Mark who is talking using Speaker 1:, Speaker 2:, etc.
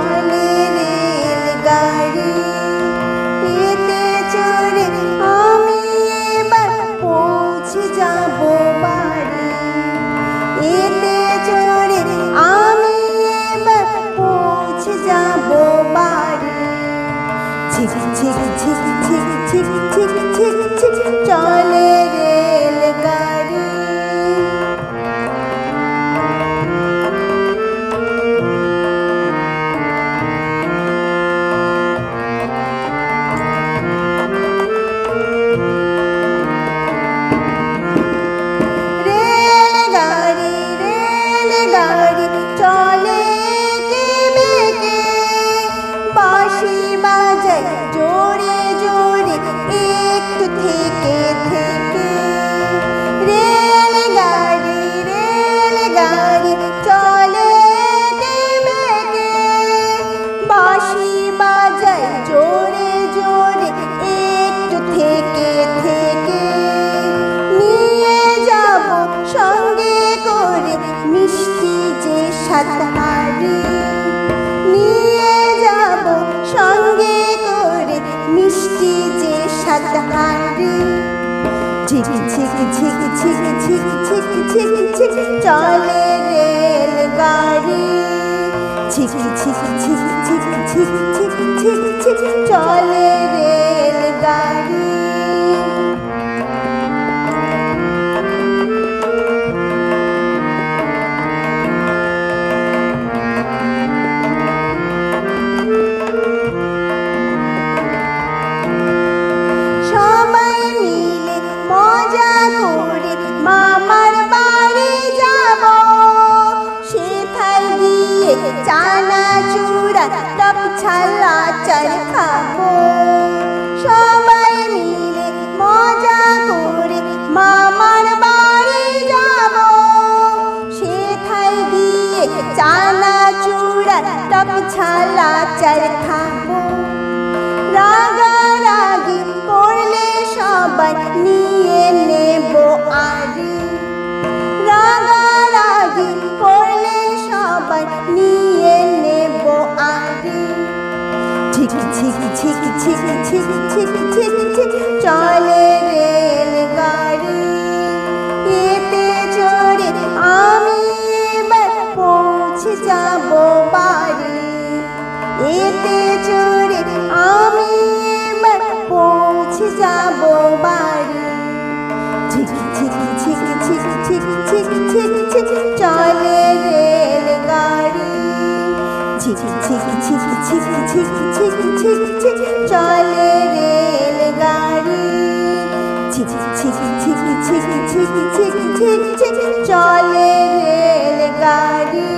Speaker 1: চলে রেলগাড়ি, এতে চড়ে আমি এবার পৌঁছে যাব বাড়ি, এতে চড়ে আমি এবার পৌঁছে যাব বাড়ি। ঝিক ঝিক ঝিক ঝিক ঝিক ঝিক ঝিক ঝিক চলে রেলগাড়ি। রেলগাড়ি রেলগাড়ি চলে একে বেঁকে, বাঁশি বাজায় জোরে জোরে একটু থেকে থেকে। রেলগাড়ি রেলগাড়ি চলে একে বেঁকে, বাঁশি বাজায় জোরে জোরে একটু থেকে থেকে। নিয়ে যাব সঙ্গে করে মিষ্টি যে সাতহারি, নিয়ে যাব সঙ্গে করে মিষ্টি যে সাতহারি। ঝিক ঝিক ঝিক ঝিক ঝিক ঝিক ঝিক ঝিক চলে রেলগাড়ি, ঝিক ঝিক ঝিক ঝিক ঝিক ঝিক ঝিক ঝিক চলে রেলগাড়ি। সবাই মিলে মজা করে মামার বাড়ি যাব, সেথায় গিয়ে চানাচুরা টক ঝাল আচার খাবো। সবাই মিলে মজা করে মামার বাড়ি যাব, সেথায় গিয়ে চানাচুরা টক ঝাল আচার খাবো। রাগারাগি করলে সবাই নিয়ে নেব আড়ি, রাগারাগি করলে সবাই নিয়ে নেব আড়ি। ঝিক ঝিক ঝিক ঝিক ঝিক ঝিক ঝিক ঝিক চলে রেলগাড়ি, এতে চড়ে আমি এবার পৌঁছে যাব বাড়ি, এতে চড়ে আমি এবার পৌঁছে যাব বাড়ি। ঝিক ঝিক ঝিক ঝিক ঝিক ঝিক ঝিক ঝিক চলে রেলগাড়ি, ঝিক ঝিক ঝিক ঝিক ঝিক ঝিক ঝিক ঝিক চলে রেলগাড়ি, ঝিক ঝিক ঝিক ঝিক ঝিক ঝিক ঝিক ঝিক চলে রেলগাড়ি।